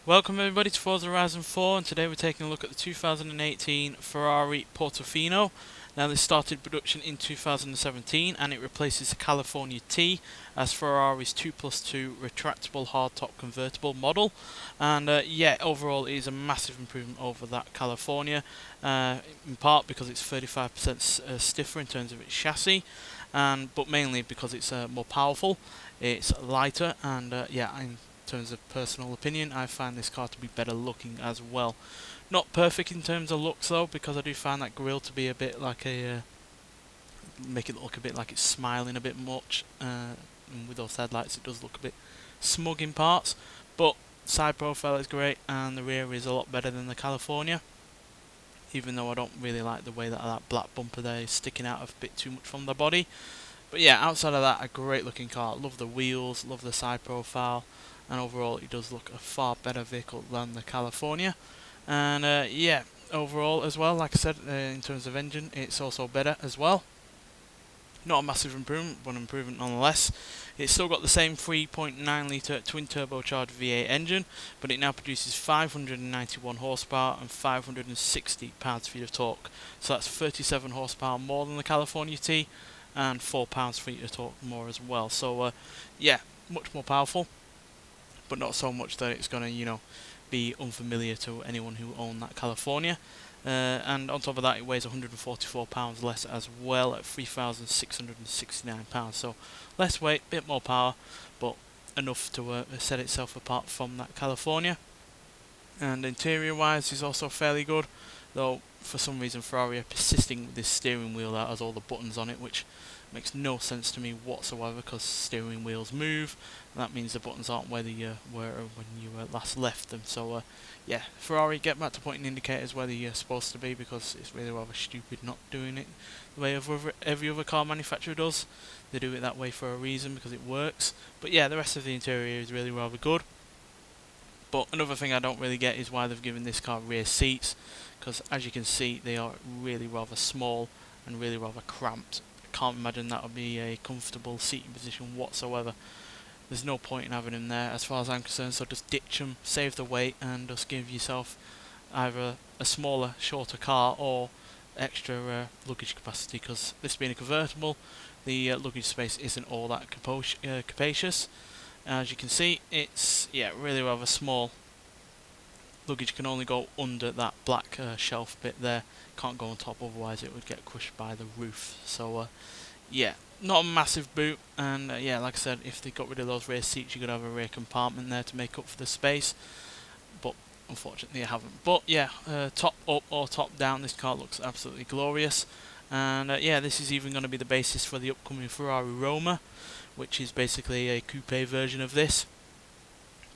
Welcome everybody to Forza Horizon 4, and today we're taking a look at the 2018 Ferrari Portofino. Now this started production in 2017 and it replaces the California T as Ferrari's 2+2 retractable hardtop convertible model. And yeah, overall it is a massive improvement over that California, in part because it's 35% stiffer in terms of its chassis, but mainly because it's more powerful, it's lighter, and yeah, in terms of personal opinion, I find this car to be better looking as well. Not perfect in terms of looks though, because I do find that grille to be a bit like make it look a bit like it's smiling a bit much, and with those headlights it does look a bit smug in parts, but side profile is great and the rear is a lot better than the California, even though I don't really like the way that black bumper there is sticking out a bit too much from the body. But yeah, outside of that, a great looking car. Love the wheels, love the side profile, and overall it does look a far better vehicle than the California. And yeah, overall as well, like I said, in terms of engine, it's also better as well. Not a massive improvement, but an improvement nonetheless. It's still got the same 3.9 litre twin turbocharged V8 engine, but it now produces 591 horsepower and 560 pounds-feet of torque. So that's 37 horsepower more than the California T, and 4 pounds-feet of torque more as well. So yeah, much more powerful, but not so much that it's gonna, be unfamiliar to anyone who owned that California. And on top of that, it weighs 144 pounds less as well at 3,669 pounds. So less weight, bit more power, but enough to set itself apart from that California. And interior-wise is also fairly good, though for some reason Ferrari are persisting with this steering wheel that has all the buttons on it, which makes no sense to me whatsoever, because steering wheels move, and that means the buttons aren't where they were when you last left them. So yeah, Ferrari, get back to pointing indicators where they're supposed to be, because it's really rather stupid not doing it the way every other car manufacturer does. They do it that way for a reason, because it works. But yeah, the rest of the interior is really rather good. But another thing I don't really get is why they've given this car rear seats, because as you can see they are really rather small and really rather cramped. I can't imagine that would be a comfortable seating position whatsoever. There's no point in having them there as far as I'm concerned, so just ditch them, save the weight, and just give yourself either a smaller, shorter car or extra luggage capacity, because this being a convertible, the luggage space isn't all that capacious. As you can see, it's really rather small. Luggage can only go under that black shelf bit there, can't go on top, otherwise it would get crushed by the roof. So yeah, not a massive boot, and yeah, like I said, if they got rid of those rear seats you could have a rear compartment there to make up for the space, but unfortunately I haven't. But yeah, top up or top down, this car looks absolutely glorious. And yeah, this is even going to be the basis for the upcoming Ferrari Roma, which is basically a coupe version of this.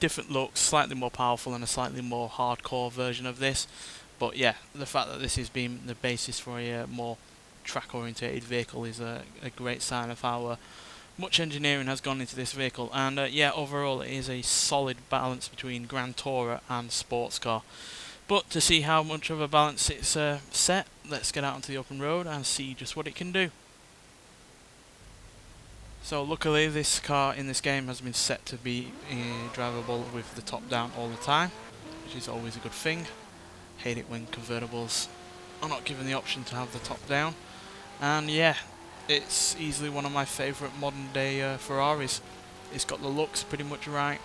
Different looks, slightly more powerful and a slightly more hardcore version of this. But yeah, the fact that this is being the basis for a more track orientated vehicle is a great sign of how much engineering has gone into this vehicle. And yeah, overall it is a solid balance between Grand Tourer and sports car. But to see how much of a balance it's set, let's get out onto the open road and see just what it can do. So luckily this car in this game has been set to be drivable with the top down all the time, which is always a good thing. Hate it when convertibles are not given the option to have the top down. And yeah, it's easily one of my favourite modern day Ferraris. It's got the looks pretty much right,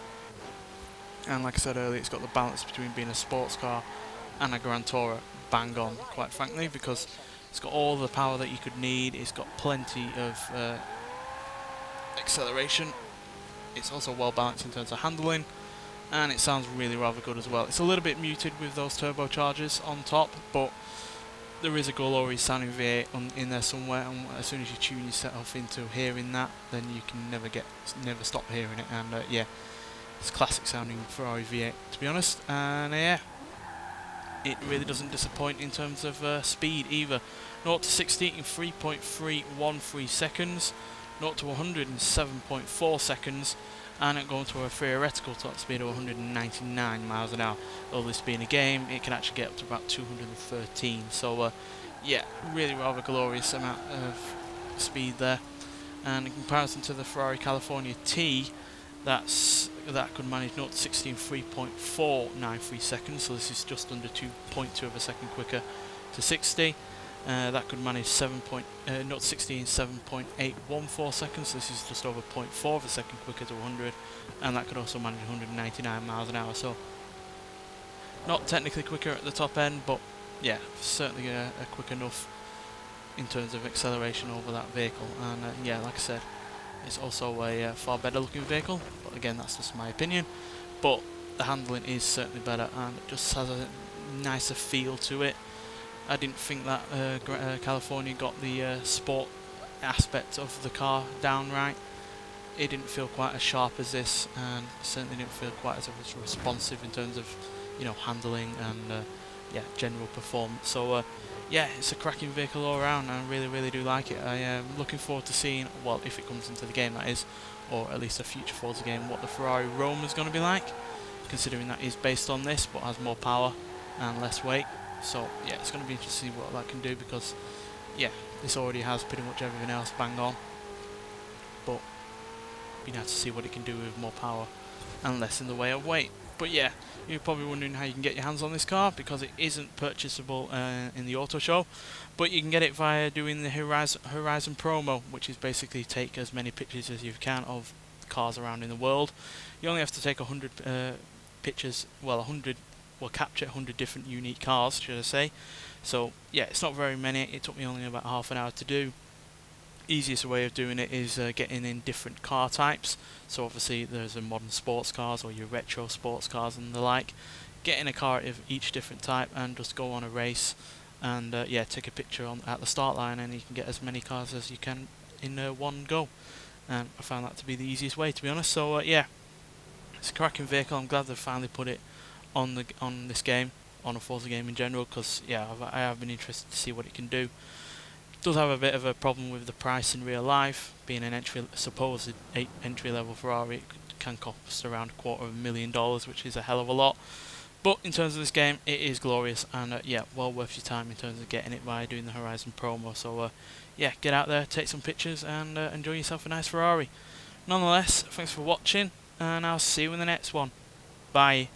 and like I said earlier, it's got the balance between being a sports car and a Grand Tourer bang on, quite frankly, because it's got all the power that you could need, it's got plenty of acceleration, it's also well balanced in terms of handling, and it sounds really rather good as well. It's a little bit muted with those turbochargers on top, but there is a glorious sounding V8 in there somewhere, and as soon as you tune yourself into hearing that, then you can never stop hearing it. And yeah, it's classic sounding Ferrari V8 to be honest. And yeah, it really doesn't disappoint in terms of speed either. 0 to 60 in 3.313 seconds, 0 to 100 in 7.4 seconds, and it going to a theoretical top speed of 199 miles an hour. Though this being a game, it can actually get up to about 213. So yeah, really rather glorious amount of speed there. And in comparison to the Ferrari California T, that could manage 0 to 60 in 3.493 seconds, so this is just under 2.2 of a second quicker to 60. That could manage 0 to 60 in 7.814 seconds, so this is just over 0.4 of a second quicker to 100, and that could also manage 199 miles an hour, so not technically quicker at the top end, but yeah, certainly quick enough in terms of acceleration over that vehicle. And yeah, like I said, it's also a far better looking vehicle, but again, that's just my opinion. But the handling is certainly better, and it just has a nicer feel to it. I didn't think that California got the sport aspect of the car down right. It didn't feel quite as sharp as this, and certainly didn't feel quite as responsive in terms of, you know, handling and yeah, general performance. So yeah, it's a cracking vehicle all around, and I really do like it. I am looking forward to seeing, well, if it comes into the game that is, or at least a future Forza game, what the Ferrari Rome is going to be like, considering that is based on this but has more power and less weight. So yeah, it's going to be interesting to see what that can do, because yeah, this already has pretty much everything else bang on, but be nice to see what it can do with more power and less in the way of weight. But yeah, you're probably wondering how you can get your hands on this car, because it isn't purchasable in the auto show, but you can get it via doing the Horizon promo, which is basically take as many pictures as you can of cars around in the world. You only have to take 100 pictures, well, capture 100 different unique cars, should I say. So yeah, it's not very many. It took me only about half an hour to do. Easiest way of doing it is getting in different car types. So obviously there's a modern sports cars or your retro sports cars and the like. Get in a car of each different type and just go on a race, and yeah, take a picture at the start line, and you can get as many cars as you can in one go. And I found that to be the easiest way, to be honest. So yeah, it's a cracking vehicle. I'm glad they've finally put it on this game, on a Forza game in general, because yeah, I have been interested to see what it can do. Does have a bit of a problem with the price in real life, being an supposed entry-level Ferrari. It can cost around $250,000, which is a hell of a lot. But in terms of this game, it is glorious, and yeah, well worth your time in terms of getting it via doing the Horizon promo. So yeah, get out there, take some pictures, and enjoy yourself a nice Ferrari. Nonetheless, thanks for watching, and I'll see you in the next one. Bye.